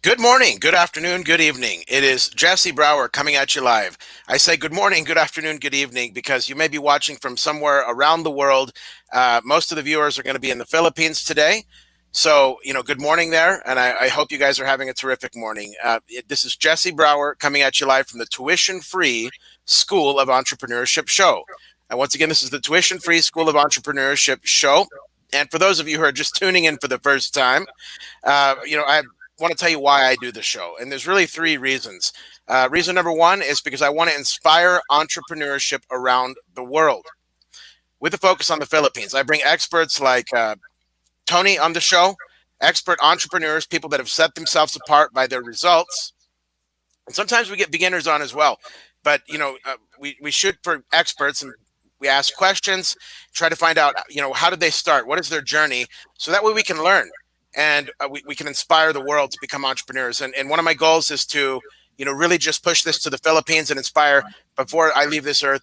Good morning, good afternoon, good evening. It is Jesse Brower coming at you live. I say good morning, good afternoon, good evening because you may be watching from somewhere around the world. Most of the viewers are going to be in the Philippines today. So, good morning there, and I hope you guys are having a terrific morning. This is Jesse Brower coming at you live from the Tuition Free School of Entrepreneurship show. And once again, this is the Tuition Free School of Entrepreneurship show. And for those of you who are just tuning in for the first time, I want to tell you why I do the show. And there's really three reasons. Reason number one is because I want to inspire entrepreneurship around the world with a focus on the Philippines. I bring experts like Tony on the show, expert entrepreneurs, people that have set themselves apart by their results. And sometimes we get beginners on as well. But, we shoot for experts and we ask questions, try to find out, how did they start? What is their journey? So that way we can learn and we can inspire the world to become entrepreneurs. And one of my goals is to, really just push this to the Philippines and inspire before I leave this earth,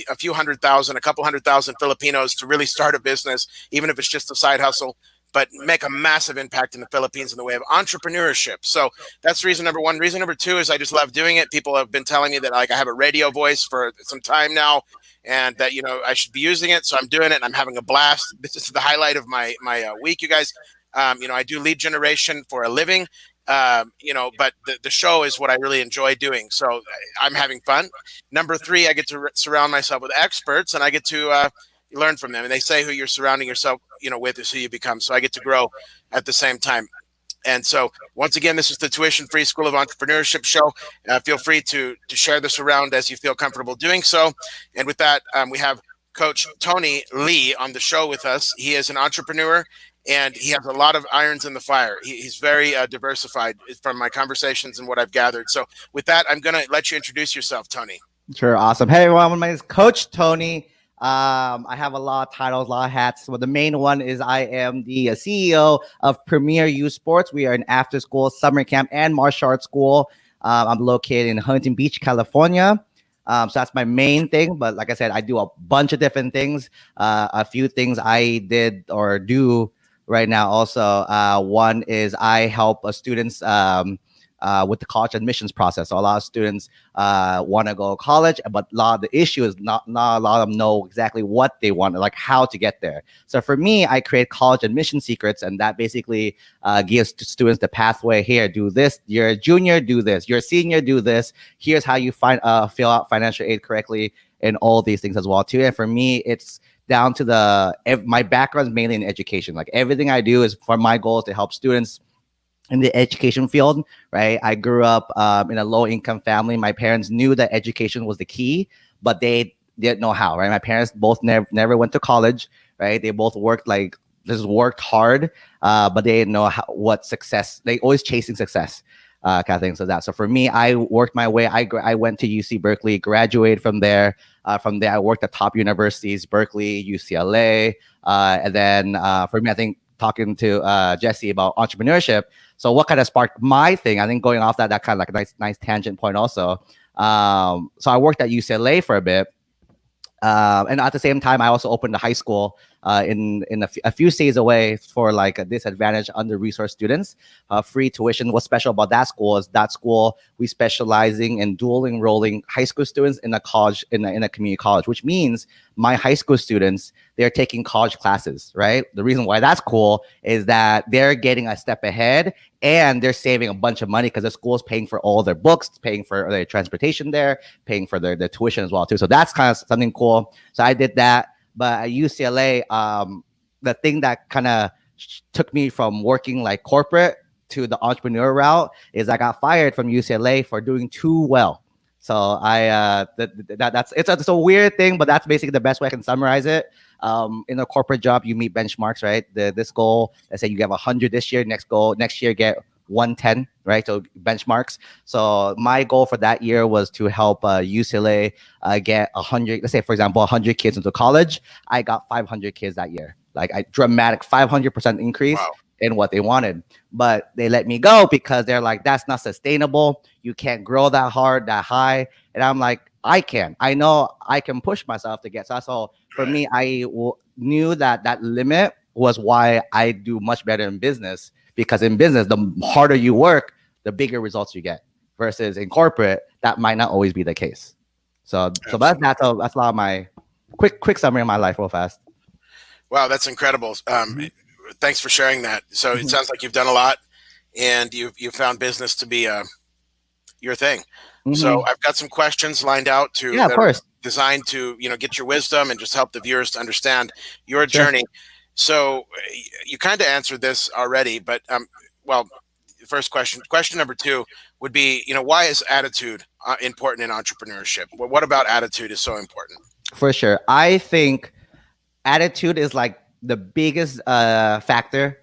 a few hundred thousand, a couple 100,000 Filipinos to really start a business, even if it's just a side hustle, but make a massive impact in the Philippines in the way of entrepreneurship. So that's reason number one. Reason number two is I just love doing it. People have been telling me that I have a radio voice for some time now, and that I should be using it. So I'm doing it, and I'm having a blast. This is the highlight of my week, you guys. I do lead generation for a living, but the show is what I really enjoy doing. So I'm having fun. Number three, I get to surround myself with experts, and I get to learn from them. And they say who you're surrounding yourself, with is who you become. So I get to grow at the same time. And so once again, this is the Tuition Free School of Entrepreneurship show. Feel free to share this around as you feel comfortable doing so. And with that, we have Coach Tony Lee on the show with us. He is an entrepreneur and he has a lot of irons in the fire. He's very diversified from my conversations and what I've gathered. So with that, I'm going to let you introduce yourself, Tony. Sure. Awesome. Hey, everyone. My name is Coach Tony. I have a lot of titles, a lot of hats. Well, the main one is I am the CEO of Premier Youth Sports. We are an after-school summer camp and martial arts school. I'm located in Huntington Beach, California. So that's my main thing. But like I said, I do a bunch of different things. A few things I did or do right now also. One is I help students with the college admissions process. So a lot of students want to go to college, but a lot of the issue is not a lot of them know exactly what they want, like how to get there. So for me, I create college admission secrets, and that basically gives students the pathway. Here, do this. You're a junior, do this. You're a senior, do this. Here's how you fill out financial aid correctly, and all these things as well too. And for me, it's down to my background is mainly in education. Like everything I do is for my goal is to help students in the education field, right? I grew up in a low-income family. My parents knew that education was the key, but they didn't know how, right? My parents both never went to college, right? They both worked hard, but they didn't know what success. They always chasing success, kind of things like that. So for me, I worked my way. I went to UC Berkeley, graduated from there. From there, I worked at top universities, Berkeley, UCLA, and then for me, I think talking to Jesse about entrepreneurship. So what kind of sparked my thing? I think going off that kind of like a nice tangent point also. So I worked at UCLA for a bit. And at the same time, I also opened a high school in a few states away for like a disadvantaged, under-resourced students. Free tuition. What's special about that school is we specializing in dual enrolling high school students in a college, in a community college, which means my high school students, they're taking college classes, right? The reason why that's cool is that they're getting a step ahead and they're saving a bunch of money because the school is paying for all their books, paying for their transportation there, paying for their tuition as well too. So that's kind of something cool. So I did that. But at UCLA, the thing that kind of took me from working like corporate to the entrepreneur route is I got fired from UCLA for doing too well. So it's a weird thing, but that's basically the best way I can summarize it. In a corporate job, you meet benchmarks, right? This goal, let's say you get 100 this year, next year get 110, right? So benchmarks. So my goal for that year was to help UCLA get 100, let's say for example, 100 kids into college. I got 500 kids that year, like a dramatic 500% increase. Wow. In what they wanted, but they let me go because they're like, that's not sustainable. You can't grow that high. And I'm like, I know I can push myself to get. So for me, I knew that limit was why I do much better in business, because in business, the harder you work, the bigger results you get. Versus in corporate, that might not always be the case. So that's a lot of my quick summary of my life real fast. Wow, that's incredible. Mhm. Thanks for sharing that. So it Mhm. sounds like you've done a lot, and you've found business to be your thing. So Mhm. I've got some questions lined out to Yeah, of that are course. designed to get your wisdom and just help the viewers to understand your Sure. journey. So you kind of answered this already, but well, first question number two would be, why is attitude important in entrepreneurship? What about attitude is so important? For sure. I think attitude is like the biggest factor,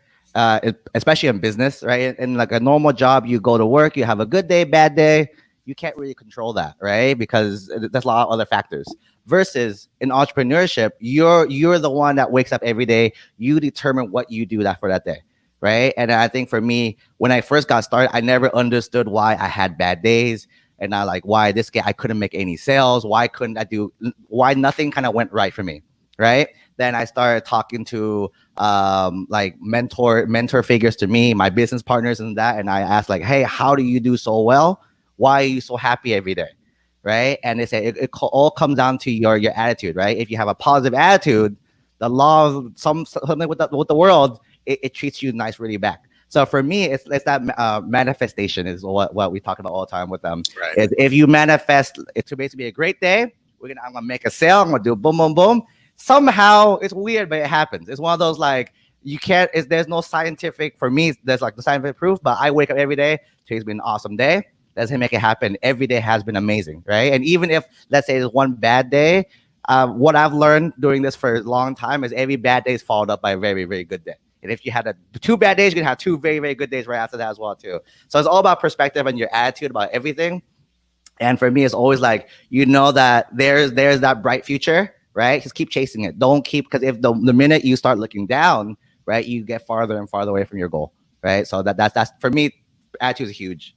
especially in business, right? In like a normal job, you go to work, you have a good day, bad day. You can't really control that, right? Because there's a lot of other factors. Versus in entrepreneurship, you're the one that wakes up every day. You determine what you do that for that day, right? And I think for me, when I first got started, I never understood why I had bad days. And I like why this guy I couldn't make any sales. Why couldn't I do? Why nothing kind of went right for me, right? Then I started talking to like mentor figures to me, my business partners and that, and I asked like, hey, how do you do so well? Why are you so happy every day, right? And they say it all comes down to your attitude, right? If you have a positive attitude, the law of something with the world, it treats you nice really back. So for me, it's that manifestation is what we talk about all the time with them. Right. Is if you manifest it to basically be a great day, I'm gonna make a sale. I'm gonna do boom, boom, boom. Somehow it's weird, but it happens. It's one of those like you can't. There's no scientific for me. There's like the scientific proof, but I wake up every day. Today's been an awesome day. Let's make it happen. Every day has been amazing, right? And even if let's say there's one bad day, what I've learned doing this for a long time is every bad day is followed up by a very, very good day. And if you had two bad days, you're gonna have two very, very good days right after that as well too. So it's all about perspective and your attitude about everything. And for me, it's always like that there's that bright future, right? Just keep chasing it. Don't keep because if the minute you start looking down, right, you get farther and farther away from your goal, right? So that's for me, attitude is huge.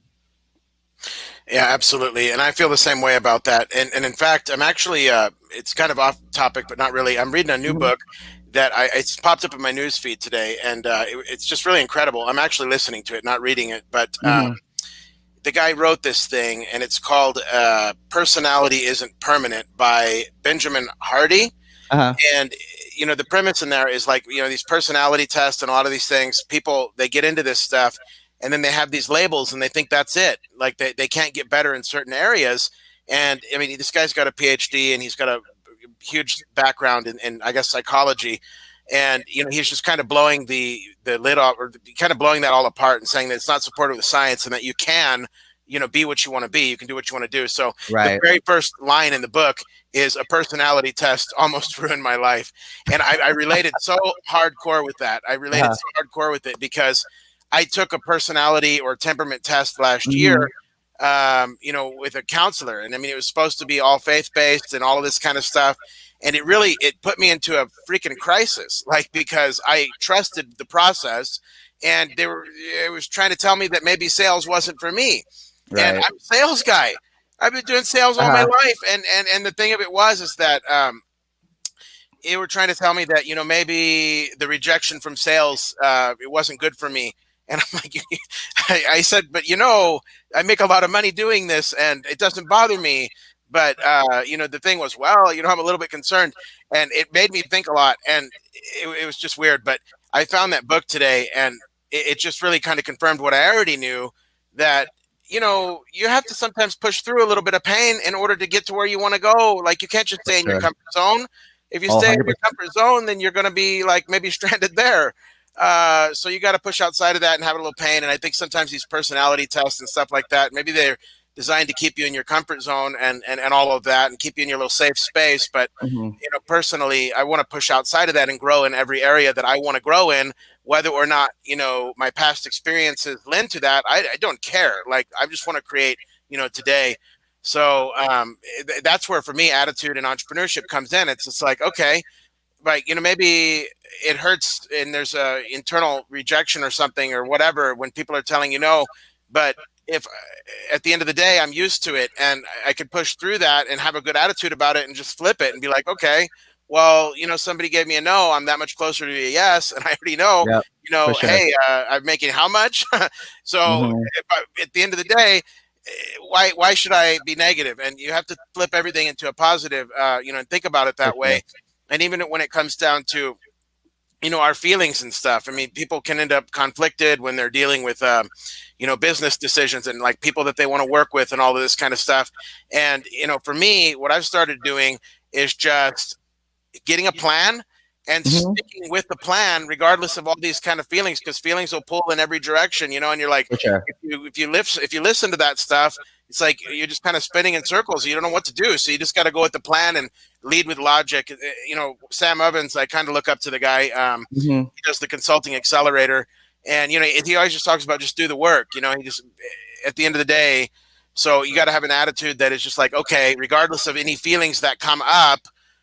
Yeah, absolutely. And I feel the same way about that. And in fact, I'm actually it's kind of off topic, but not really. I'm reading a new Mhm. book that it's popped up in my news feed today, and it's just really incredible. I'm actually listening to it, not reading it, but Mhm. the guy wrote this thing, and it's called "Personality Isn't Permanent" by Benjamin Hardy. Uh-huh. And the premise in there is like these personality tests and a lot of these things, people they get into this stuff and then they have these labels and they think that's it, like they can't get better in certain areas. And I mean, this guy's got a PhD and he's got a huge background in I guess psychology, and he's just kind of blowing the lid off, or kind of blowing that all apart and saying that it's not supported with science and that you can be what you want to be, you can do what you want to do. So the Right. very first line in the book is, a personality test almost ruined my life. And I related so hardcore with that. I related Uh-huh. so hardcore with it because I took a personality or temperament test last year, Mhm. with a counselor. And I mean, it was supposed to be all faith based and all of this kind of stuff. And it put me into a freaking crisis, like, because I trusted the process and it was trying to tell me that maybe sales wasn't for me. And Right. I'm a sales guy. I've been doing sales all my Uh-huh. life. And the thing of it was, is that, they were trying to tell me that maybe the rejection from sales, it wasn't good for me. And I'm like, I said, but I make a lot of money doing this and it doesn't bother me. But the thing was, well, I'm a little bit concerned, and it made me think a lot, and it was just weird. But I found that book today, and it just really kind of confirmed what I already knew, that you have to sometimes push through a little bit of pain in order to get to where you want to go. Like, you can't just stay in your Sure. comfort zone. If you Oh, stay in your 100%. comfort zone, then you're going to be like maybe stranded there. So you got to push outside of that and have a little pain. And I think sometimes these personality tests and stuff like that, maybe they're designed to keep you in your comfort zone and all of that, and keep you in your little safe space. But Mhm. personally, I want to push outside of that and grow in every area that I want to grow in, whether or not my past experiences lend to that. I don't care. Like, I just want to create today. So that's where, for me, attitude and entrepreneurship comes in. It's just like, okay, like, maybe it hurts and there's a internal rejection or something or whatever when people are telling no, but if at the end of the day I'm used to it and I could push through that and have a good attitude about it and just flip it and be like, okay, well, somebody gave me a no, I'm that much closer to a yes, and I already know, Yep, for sure. hey, I'm making how much? So Hmm. at the end of the day, why should I be negative? And you have to flip everything into a positive, and think about it For that sure. way. And even when it comes down to our feelings and stuff. I mean, people can end up conflicted when they're dealing with business decisions and like people that they want to work with and all of this kind of stuff. And for me, what I've started doing is just getting a plan and Hmm. sticking with the plan regardless of all these kind of feelings, because feelings will pull in every direction, and you're like, For sure. if you listen to that stuff, it's like you're just kind of spinning in circles. You don't know what to do, so you just got to go with the plan and lead with logic. Sam Evans, I kind of look up to the guy. Hmm. He does the consulting accelerator, and he always just talks about just do the work. He just, at the end of the day, so you got to have an attitude that is just like, okay, regardless of any feelings that come up,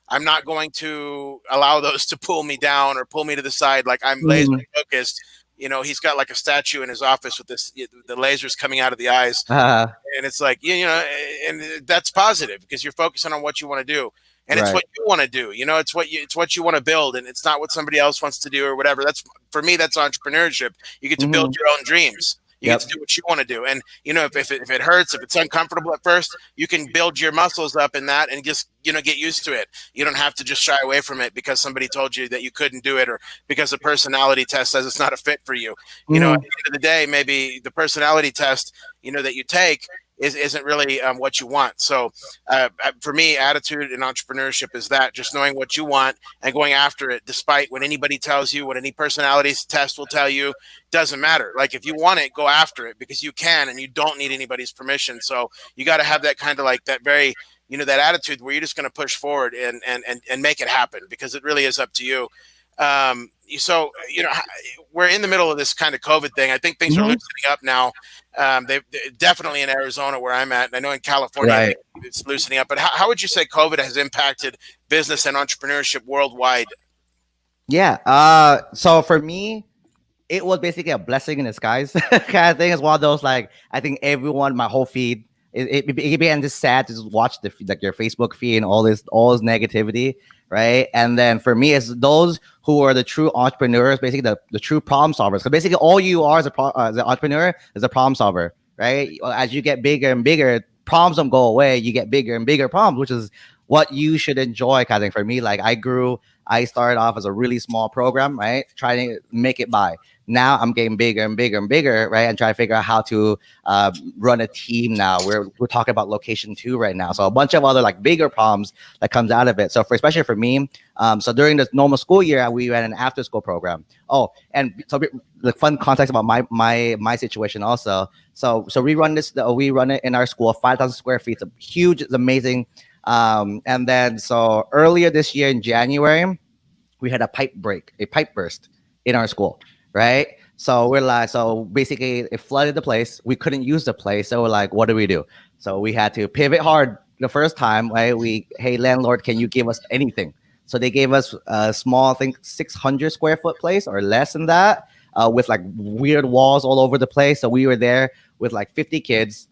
I'm not going to allow those to pull me down or pull me to the side. Like, I'm laser Hmm. focused. He's got like a statue in his office with the lasers coming out of the eyes, Uh, and it's like, and that's positive because you're focusing on what you want to do, and it's right. what you want to do. It's what you want to build, and it's not what somebody else wants to do or whatever. That's, for me, that's entrepreneurship. You get to build Hmm. your own dreams. You get to Yep. do what you want to do, and if it hurts, if it's uncomfortable at first, you can build your muscles up in that and just get used to it. You don't have to just shy away from it because somebody told you that you couldn't do it, or because a personality test says it's not a fit for you. At Hmm. the end of the day, maybe the personality test that you take isn't really what you want. So for me, attitude in entrepreneurship is that, just knowing what you want and going after it, despite what anybody tells you, what any personality test will tell you. Doesn't matter. Like, if you want it, go after it, because you can, and you don't need anybody's permission. So you got to have that kind of, like, that very, that attitude where you're just going to push forward and make it happen, because it really is up to you. So we're in the middle of this kind of COVID thing. I think things are Hmm. loosening up now. They definitely in Arizona, where I'm at, and I know in California, Right. it's loosening up. But how would you say COVID has impacted business and entrepreneurship worldwide? Yeah. So for me, it was basically a blessing in disguise kind of thing. It's one of those, like, I think everyone, my whole feed, it began just sad to just watch like your Facebook feed and all this negativity, right? And then for me, it's those who are the true entrepreneurs, basically the true problem solvers. Because basically all you are as an entrepreneur is a problem solver, right? As you get bigger and bigger, problems don't go away. You get bigger and bigger problems, which is what you should enjoy. Kind of thing. For me, like, I started off as a really small program, right? Trying to make it by. Now I'm getting bigger and bigger and bigger, right? And trying to figure out how to run a team now. We're talking about location 2 right now. So a bunch of other, like, bigger problems that comes out of it. So especially for me, so during the normal school year, we ran an after school program. Oh, and so the fun context about my situation also. So we run it in our school, 5,000 square feet. It's a huge, it's amazing. And then so earlier this year in January, we had a pipe burst in our school, right? So we're like, so basically it flooded the place. We couldn't use the place. So we're like, what do we do? So we had to pivot hard the first time, right? Hey, landlord, can you give us anything? So they gave us a small, I think 600 square foot place or less than that, with like weird walls all over the place. So we were there with like 50 kids,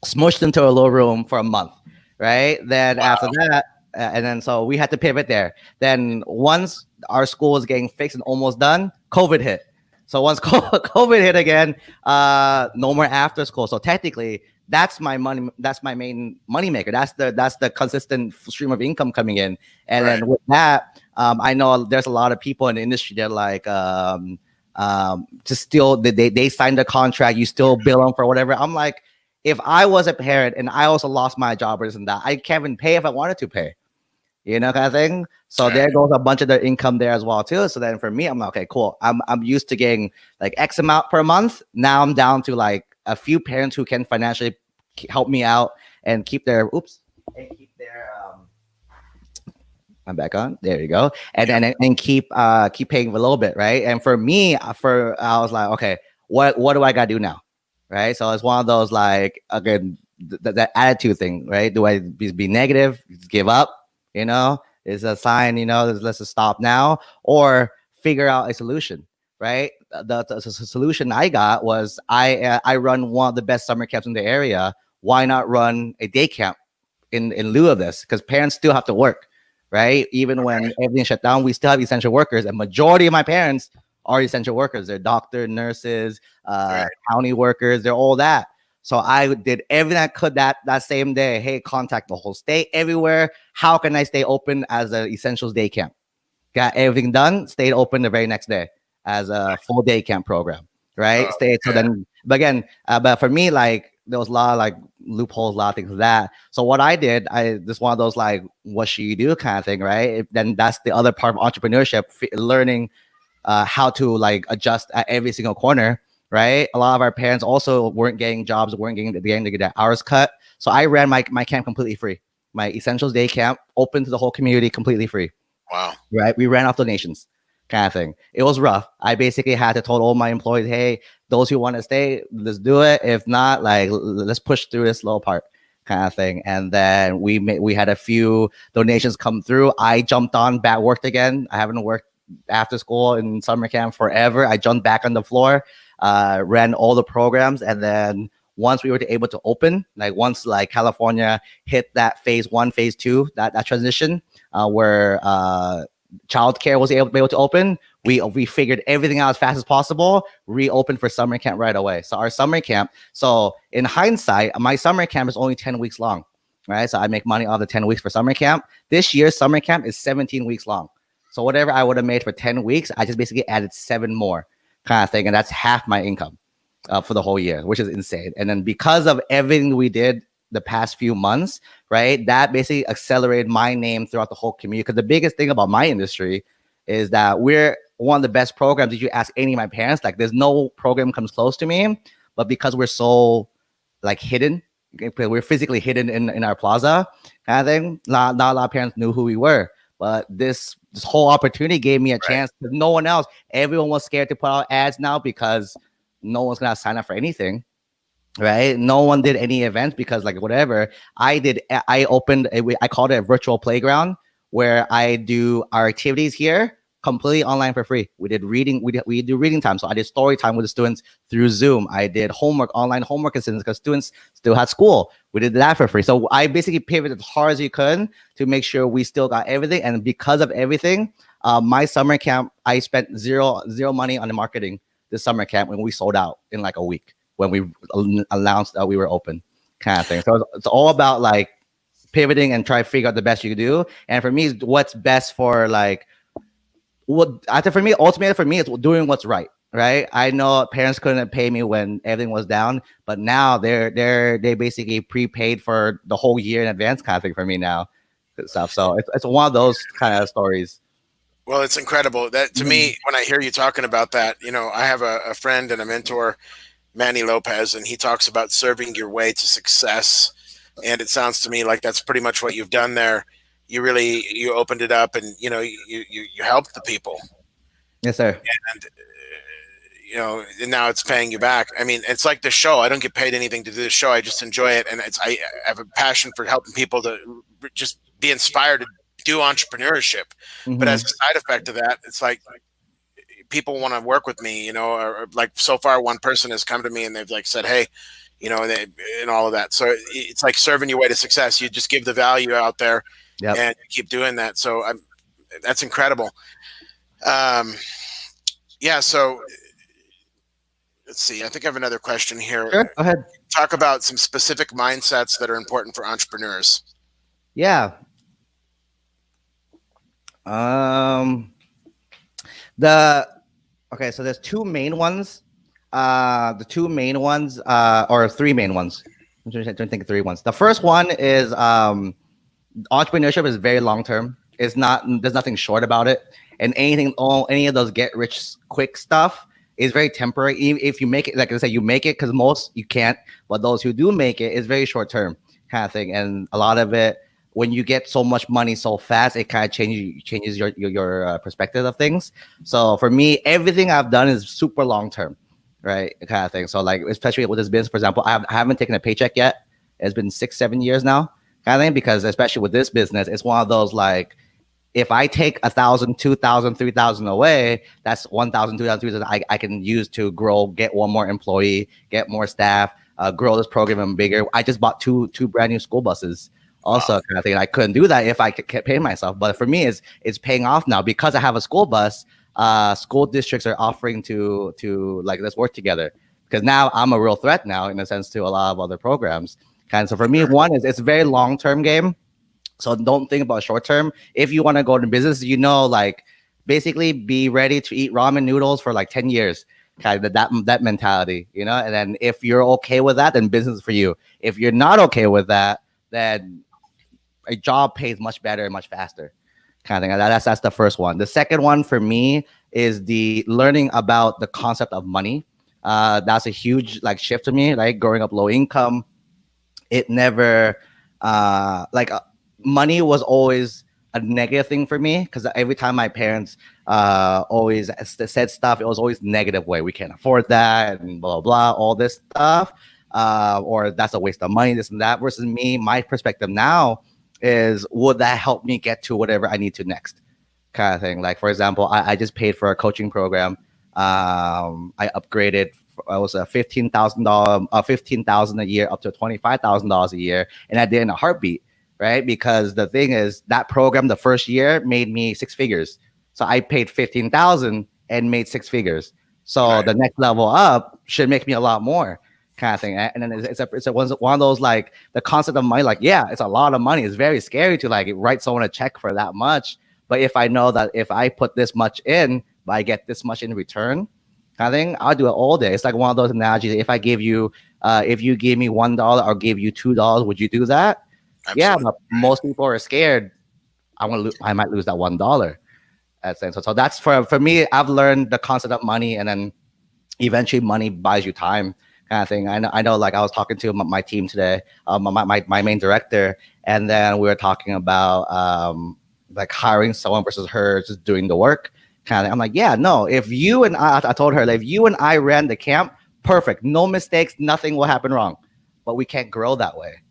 smushed into a little room for a month, right? Then after Wow. that, and then so we had to pivot there. Then once our school was getting fixed and almost done, COVID hit. So once COVID hit again, no more after school. So technically, that's my money. That's my main money maker. That's the consistent stream of income coming in. And Right. then with that, I know there's a lot of people in the industry that, like, just still they signed a contract. You still bill them for whatever. I'm like, if I was a parent and I also lost my job or this and that, I can't even pay if I wanted to pay, kind of thing. So Right. there goes a bunch of their income there as well too. So then for me, I'm like, okay, cool. I'm used to getting like X amount per month. Now I'm down to like a few parents who can financially help me out and keep their and keep their I'm back on. There you go. And Yeah. then and keep paying a little bit, right? And for me, I was like, okay, what do I gotta do now, right? So it's one of those, like, again, that attitude thing, right? Do I be negative, give up? Is a sign. Let's just stop now, or figure out a solution, right? The solution I got was I run one of the best summer camps in the area. Why not run a day camp in lieu of this? Because parents still have to work, right? Even when everything shut down, we still have essential workers, and majority of my parents are essential workers. They're doctor, nurses, Right. county workers. They're all that. So I did everything I could that same day. Hey, contact the whole state, everywhere. How can I stay open as an essentials day camp? Got everything done. Stayed open the very next day as a full day camp program. Right. Stayed. So Yeah. then, but again, but for me, like there was a lot of like loopholes, a lot of things like that. So what I did, I just one of those like, what should you do kind of thing, right? Then that's the other part of entrepreneurship, learning how to like adjust at every single corner, right? A lot of our parents also weren't getting jobs, weren't getting to get their hours cut. So I ran my camp completely free. My Essentials Day camp open to the whole community, completely free. Wow. Right? We ran off donations, kind of thing. It was rough. I basically had to tell all my employees, hey, those who want to stay, let's do it. If not, like let's push through this slow part, kind of thing. And then we had a few donations come through. I jumped on back, worked again. I haven't worked after school in summer camp forever. I jumped back on the floor, ran all the programs, and then once we were able to open, like once like California hit that phase 1, phase 2, that transition where childcare was able to open, we figured everything out as fast as possible, reopened for summer camp right away. So our summer camp, so in hindsight, my summer camp is only 10 weeks long, right? So I make money off the 10 weeks for summer camp. This year's summer camp is 17 weeks long. So whatever I would have made for 10 weeks, I just basically added 7 more kind of thing. And that's half my income for the whole year, which is insane. And then because of everything we did the past few months, right, that basically accelerated my name throughout the whole community. Because the biggest thing about my industry is that we're one of the best programs. If you ask any of my parents, like there's no program comes close to me, but because we're so like hidden, we're physically hidden in our plaza kind of thing, not a lot of parents knew who we were. But this whole opportunity gave me a chance because no one else, everyone was scared to put out ads now because no one's gonna sign up for anything, right? No one did any events because like whatever I opened I called it a virtual playground where I do our activities here completely online for free. We did reading, we do reading time. So I did story time with the students through Zoom. I did online homework assistance because students still had school. We did that for free. So I basically pivoted as hard as you could to make sure we still got everything. And because of everything, my summer camp, I spent zero money on the marketing this summer camp when we sold out in like a week when we announced that we were open kind of thing. So it's all about like pivoting and try to figure out the best you can do. And for me, what's best for like, for me, ultimately for me, it's doing what's right. Right. I know parents couldn't pay me when everything was down, but now they basically prepaid for the whole year in advance kind of thing for me now. Stuff. So it's one of those kind of stories. Well, it's incredible. That to me, when I hear you talking about that, you know, I have a friend and a mentor, Manny Lopez, and he talks about serving your way to success. And it sounds to me like that's pretty much what you've done there. You opened it up, and you know you helped the people. Yes, sir. And you know, and now it's paying you back. I mean, it's like the show. I don't get paid anything to do the show. I just enjoy it, and I have a passion for helping people to just be inspired to do entrepreneurship. But as a side effect of that, it's like people want to work with me, you know, or like so far one person has come to me and they've like said, hey, you know, and all of that. So it's like serving your way to success. You just give the value out there and you keep doing that. So that's incredible. Yeah. So let's see. I think I have another question here. Sure, go ahead. Talk about some specific mindsets that are important for entrepreneurs. Yeah. Okay, so there's two main ones. The two main ones, or three main ones. I'm trying to think of three ones. The first one is entrepreneurship is very long term. It's not, there's nothing short about it. And any of those get rich quick stuff is very temporary. If you make it, like I said, you make it because most you can't, but those who do make it is very short term kind of thing. And a lot of it, when you get so much money so fast, it kind of changes your perspective of things. So for me, everything I've done is super long term, right? Kind of thing. So like, especially with this business, for example, I haven't taken a paycheck yet. It's been 6-7 years now, kind of thing. Because especially with this business, it's one of those like, if I take 1,000, 2,000, 3,000 away, that's 1,000, 2,000, 3,000 I can use to grow, get one more employee, get more staff, grow this program even bigger. I just bought two brand new school buses Wow. also kind of thing. I couldn't do that if I kept paying myself. But for me, it's paying off now because I have a school bus. School districts are offering to like, let's work together, because now I'm a real threat now in a sense to a lot of other programs. Kind of, so for me, one is it's a very long term game. So don't think about short term. If you want to go into business, like basically be ready to eat ramen noodles for like 10 years. Kind of that mentality, And then if you're okay with that, then business is for you. If you're not okay with that, then a job pays much better and much faster. Kind of thing. That's the first one. The second one for me is the learning about the concept of money. That's a huge like shift to me. Like growing up low income, it never like money was always a negative thing for me, because every time my parents always said stuff, it was always negative way. We can't afford that and blah blah, all this stuff, or that's a waste of money, this and that. Versus me, my perspective now is, would that help me get to whatever I need to next, kind of thing. Like for example, I just paid for a coaching program. I upgraded. I was a $15,000, 15,000 a year up to $25,000 a year, and I did in a heartbeat, right? Because the thing is, that program the first year made me six figures, so I paid 15,000 and made six figures. So Right. the next level up should make me a lot more, kind of thing. And then it's one of those, like, the concept of money. Like, yeah, it's a lot of money. It's very scary to like write someone a check for that much. But if I know that if I put this much in, but I get this much in return, I think I'll do it all day. It's like one of those analogies. If you gave me $1 or gave you $2, would you do that? Yeah, Absolutely. but most people are scared. I might lose that $1. So that's for me. I've learned the concept of money, and then eventually money buys you time, kind of thing. I know. Like I was talking to my team today, my main director, and then we were talking about like hiring someone versus her just doing the work, kind of. I'm like, yeah, no. If you and I told her, like, if you and I ran the camp, perfect, no mistakes, nothing will happen wrong. But we can't grow that way.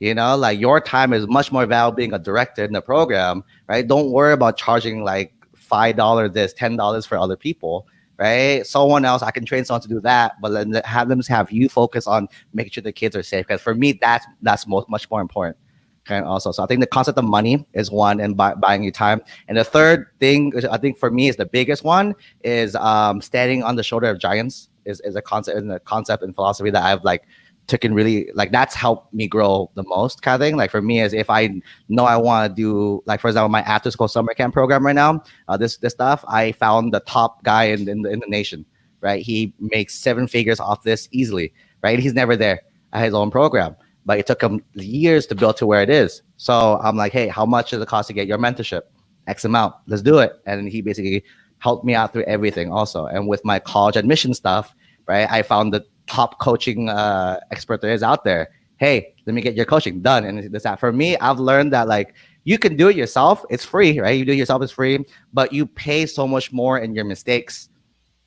Like your time is much more valuable being a director in the program, right? Don't worry about charging like $5 this, $10 for other people, right? Someone else, I can train someone to do that, but then have you focus on making sure the kids are safe. Because for me, that's much more important. Kind of also, so I think the concept of money is one, and buying you time. And the third thing, which I think for me is the biggest one, is standing on the shoulder of giants. Is a concept and philosophy that I've like taken really, like, that's helped me grow the most, kind of thing. Like for me, is if I know I want to do, like for example, my after school summer camp program right now, this stuff, I found the top guy in the nation, right? He makes seven figures off this easily, right? He's never there at his own program, but it took him years to build to where it is. So I'm like, hey, how much does it cost to get your mentorship? X amount, let's do it. And he basically helped me out through everything also. And with my college admission stuff, right, I found the top coaching expert there is out there. Hey, let me get your coaching done. And this that. For me, I've learned that, like, you can do it yourself. It's free, right? You do it yourself, it's free, but you pay so much more in your mistakes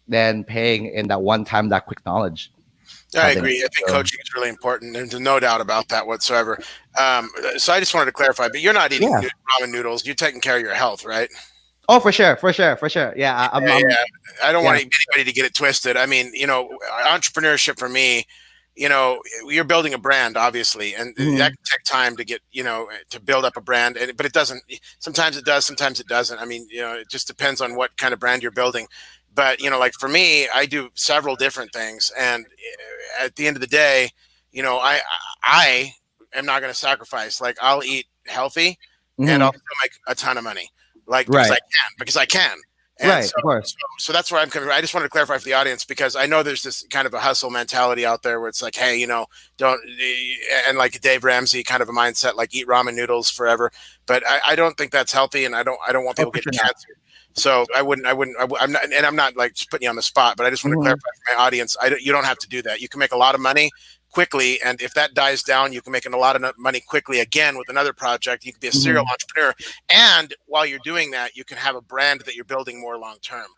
than paying in that one time, that quick knowledge. I I think. agree. I think So, coaching is really important, and there's no doubt about that whatsoever. So I just wanted to clarify, but you're not eating yeah. ramen noodles. You're taking care of your health, right? Oh, for sure, for sure, for sure. Yeah, Yeah, yeah. I don't yeah. want anybody to get it twisted. I mean, entrepreneurship for me, you're building a brand, obviously, and that Mhm. can take time to get, to build up a brand. But it doesn't. Sometimes it does, sometimes it doesn't. I mean, it just depends on what kind of brand you're building. But like for me, I do several different things, and at the end of the day, I am not going to sacrifice. Like I'll eat healthy, and I'll Mhm. still make a ton of money, like Right, because I can. And right, so, of course. so that's where I'm coming from. I just wanted to clarify for the audience because I know there's this kind of a hustle mentality out there where it's like, hey, don't, and like Dave Ramsey kind of a mindset, like eat ramen noodles forever. But I don't think that's healthy, and I don't want Oh, people for getting sure not. cancer. So I'm not, and I'm not like just putting you on the spot, but I just want to Mhm. clarify for my audience. You don't have to do that. You can make a lot of money quickly, and if that dies down, you can make a lot of money quickly again with another project. You can be a serial Mhm. entrepreneur, and while you're doing that, you can have a brand that you're building more long term.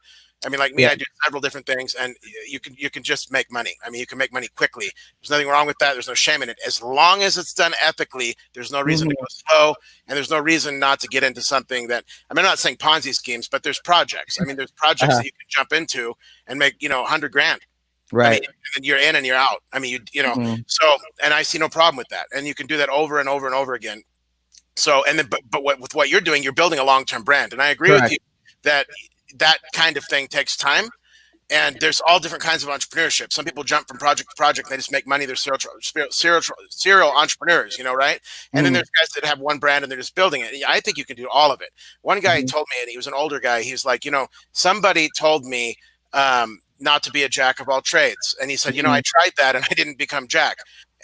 I mean, like me, Yeah. I do several different things, and you can just make money. I mean, you can make money quickly. There's nothing wrong with that. There's no shame in it. As long as it's done ethically, there's no reason to go Mhm. slow, and there's no reason not to get into something that. I mean, I'm not saying Ponzi schemes, but there's projects. I mean, there's projects Uh-huh. that you can jump into and make 100 grand. I mean, Right. and you're in and you're out. I mean, Mhm. so, and I see no problem with that. And you can do that over and over and over again. So, and then, but what, with what you're doing, you're building a long-term brand. And I agree with Correct. you that that kind of thing takes time. And there's all different kinds of entrepreneurship. Some people jump from project to project and they just make money. They're serial entrepreneurs, right? And then Mm-hmm. there's guys that have one brand and they're just building it. I think you can do all of it. One guy Mm-hmm. told me, and he was an older guy, he was like, somebody told me not to be a jack of all trades. And he said, I tried that and I didn't become Jack.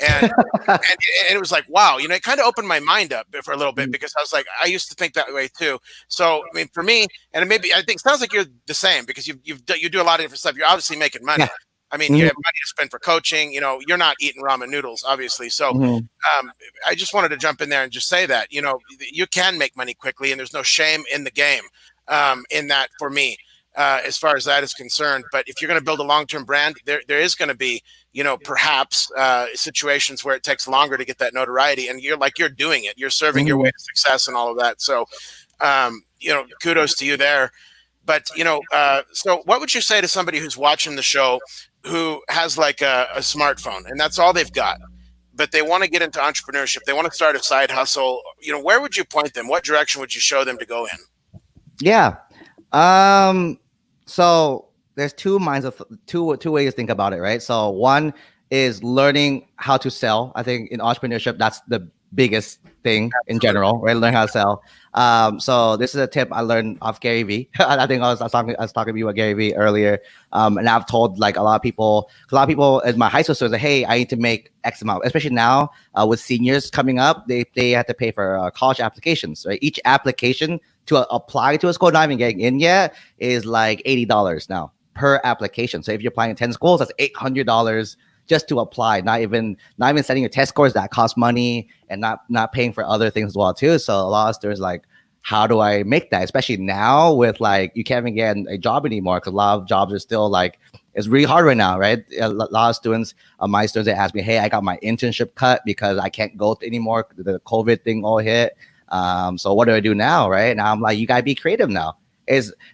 And and it was like, wow, it kind of opened my mind up for a little bit, because I was like, I used to think that way too. So, I mean, for me, and maybe I think it sounds like you're the same, because you do a lot of different stuff. You're obviously making money. Yeah. I mean, you Mm-hmm. have money to spend for coaching. You're not eating ramen noodles, obviously. So, Mm-hmm. I just wanted to jump in there and just say that you can make money quickly, and there's no shame in the game. In that, for me, as far as that is concerned. But if you're going to build a long-term brand, there is going to be, perhaps situations where it takes longer to get that notoriety, and you're doing it. You're serving your Mm-hmm. way to success and all of that. So, kudos to you there. But so what would you say to somebody who's watching the show, who has like a smartphone and that's all they've got, but they want to get into entrepreneurship, they want to start a side hustle? Where would you point them? What direction would you show them to go in? Yeah. Um, so there's two ways to think about it, right? So one is learning how to sell. I think in entrepreneurship, that's the biggest thing in general, right? Learn how to sell. So this is a tip I learned off Gary Vee. I think I was talking to you about Gary Vee earlier. And I've told like a lot of people in my high school students, like, hey, I need to make X amount, especially now with seniors coming up, they have to pay for college applications, right? Each application to apply to a school, not even getting in yet, is like $80 now per application. So if you're applying to 10 schools, that's $800 just to apply. Not even sending your test scores, that costs money, and not paying for other things as well too. So a lot of students like, how do I make that? Especially now with like, you can't even get a job anymore because a lot of jobs are still like, it's really hard right now, right? A lot of students, my students, they ask me, hey, I got my internship cut because I can't go anymore. The COVID thing all hit. So what do I do now, right? Now I'm like, you gotta be creative now.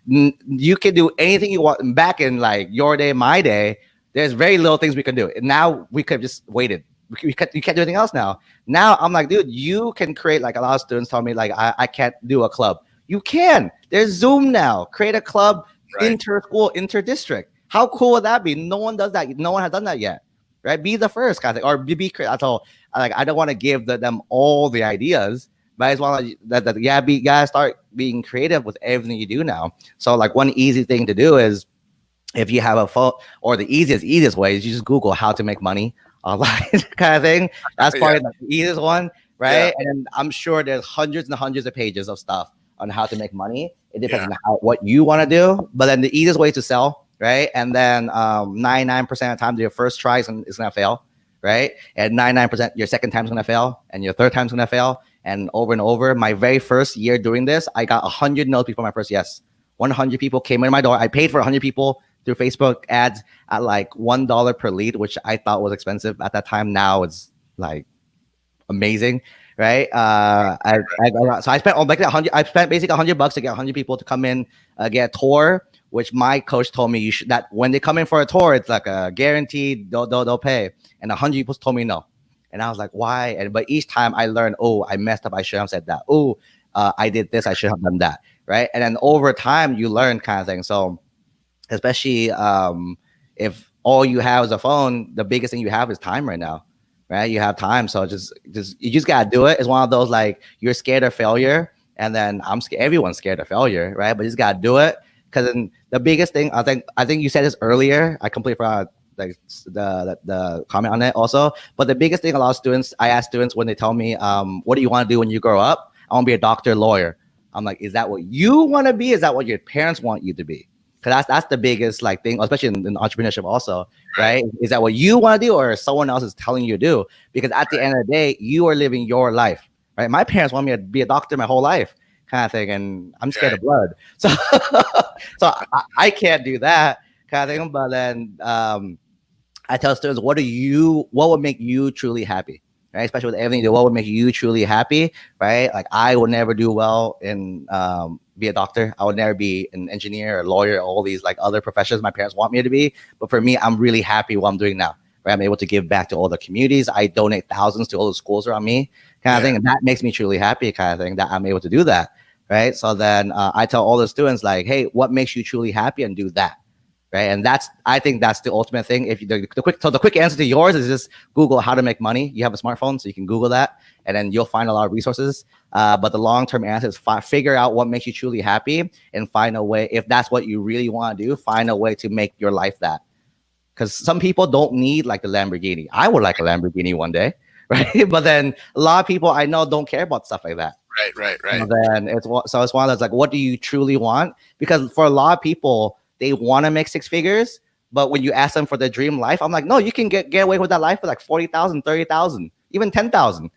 You can do anything you want. Back in like your day, my day, there's very little things we can do. And now we could have just waited. You can't do anything else now. Now I'm like, dude, you can create, like a lot of students tell me, like, I can't do a club. You can. There's Zoom now. Create a club, Right. inter-school, inter-district. How cool would that be? No one does that. No one has done that yet, right? Be the first kind of thing, or be creative. That's all. Like, I don't want to give them all the ideas, but I just want to you gotta start being creative with everything you do now. So like one easy thing to do is, if you have a phone, or the easiest way is you just Google how to make money online kind of thing. That's probably the easiest one, right? Yeah. And I'm sure there's hundreds and hundreds of pages of stuff on how to make money. It depends on what you want to do, but then the easiest way to sell, right? And then 99% of the time, your first try is gonna fail, right? And 99% your second time is gonna fail, and your third time is gonna fail, and over. My very first year doing this, I got 100 no's before my first yes. 100 people came in my door. I paid for 100 people through Facebook ads at like $1 per lead, which I thought was expensive at that time. Now it's like amazing, right? So I spent like $100. I spent basically $100 to get 100 people to come in, get a tour. Which my coach told me that when they come in for a tour, it's like a guaranteed they'll pay. And 100 people told me no, and I was like, why? But each time I learned, oh, I messed up. I should have said that. Oh, I did this. I should have done that, right? And then over time, you learn kind of thing. So especially if all you have is a phone, the biggest thing you have is time right now, right? You have time, so you just gotta do it. It's one of those, like, you're scared of failure, and then I'm scared. Everyone's scared of failure, right? But you just gotta do it, because then the biggest thing, I think you said this earlier. I completely forgot like the comment on it also. But the biggest thing, I ask students when they tell me, what do you want to do when you grow up? I want to be a doctor, lawyer. I'm like, is that what you want to be? Is that what your parents want you to be? Because that's the biggest like thing, especially in entrepreneurship also, right? Is that what you want to do, or someone else is telling you to do? Because at the end of the day, you are living your life, right? My parents want me to be a doctor my whole life, kind of thing, and I'm scared of blood, so I can't do that kind of thing. But then I tell students, what would make you truly happy? Right, especially with everything you do, what would make you truly happy, right? Like, I would never do well in be a doctor. I would never be an engineer or lawyer, all these like other professions my parents want me to be. But for me, I'm really happy what I'm doing now, right? I'm able to give back to all the communities. I donate thousands to all the schools around me, kind of thing, and that makes me truly happy, kind of thing, that I'm able to do that, right? So then I tell all the students like, hey, what makes you truly happy, and do that. Right. And I think that's the ultimate thing. If you, the quick answer to yours is just Google how to make money. You have a smartphone, so you can Google that, and then you'll find a lot of resources. But the long-term answer is figure out what makes you truly happy, and find a way, if that's what you really want to do, find a way to make your life that. Because some people don't need like the Lamborghini. I would like a Lamborghini one day, right? But then a lot of people I know don't care about stuff like that. Right. And then it's one of those like, what do you truly want? Because for a lot of people, they want to make six figures, but when you ask them for their dream life, I'm like, no, you can get away with that life for like 40,000, 30,000, even 10,000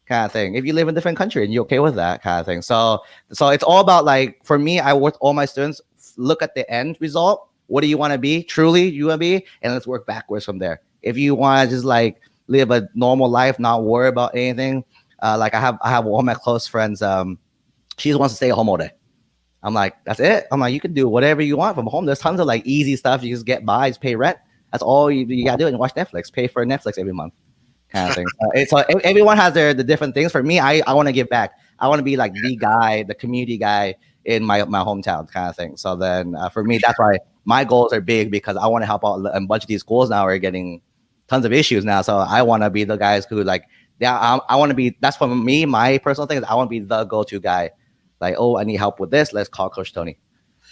kind of thing. If you live in a different country and you're okay with that kind of thing. So it's all about, like, for me, I work all my students, look at the end result. What do you want to be? Truly, you want to be? And let's work backwards from there. If you want to just like live a normal life, not worry about anything. Like I have one of my close friends. She just wants to stay at home all day. I'm like, that's it. I'm like, you can do whatever you want from home. There's tons of like easy stuff. You just get by, just pay rent. That's all you gotta do, and watch Netflix. Pay for Netflix every month, kind of thing. So everyone has the different things. For me, I want to give back. I want to be like the guy, the community guy in my hometown, kind of thing. So then for me, that's why my goals are big, because I want to help out a bunch of these schools now are getting tons of issues now. So I want to be the guys who like, yeah, I want to be. That's for me. My personal thing is I want to be the go-to guy. Like, oh, I need help with this. Let's call Coach Tony,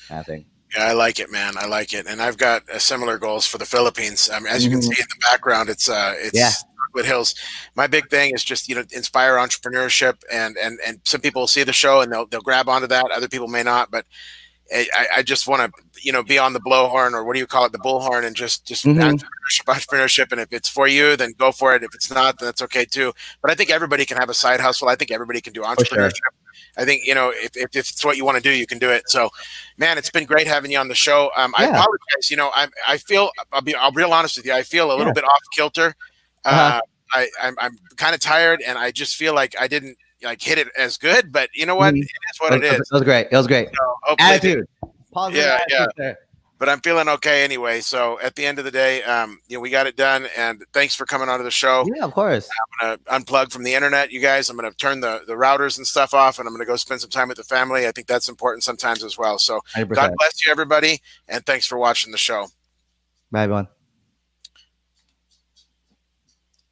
kind of thing. Yeah, I like it, man. I like it, and I've got similar goals for the Philippines. As you can see in the background, it's Chocolate Hills. My big thing is just inspire entrepreneurship, and some people will see the show and they'll grab onto that. Other people may not, but I just want to be on the blowhorn, or what do you call it, the bullhorn, and just entrepreneurship. And if it's for you, then go for it. If it's not, then that's okay too. But I think everybody can have a side hustle. I think everybody can do entrepreneurship. I think if it's what you want to do, you can do it. So, man, it's been great having you on the show. I apologize. I feel I'll be real honest with you. I feel a little bit off kilter. I'm kind of tired, and I just feel like I didn't like hit it as good. But you know what? It is what it is. It was great. It was great. So, attitude. Positive attitude there. But I'm feeling okay anyway. So at the end of the day, we got it done. And thanks for coming onto the show. Yeah, of course. I'm going to unplug from the internet, you guys. I'm going to turn the routers and stuff off, and I'm going to go spend some time with the family. I think that's important sometimes as well. So 100%. God bless you, everybody. And thanks for watching the show. Bye, everyone.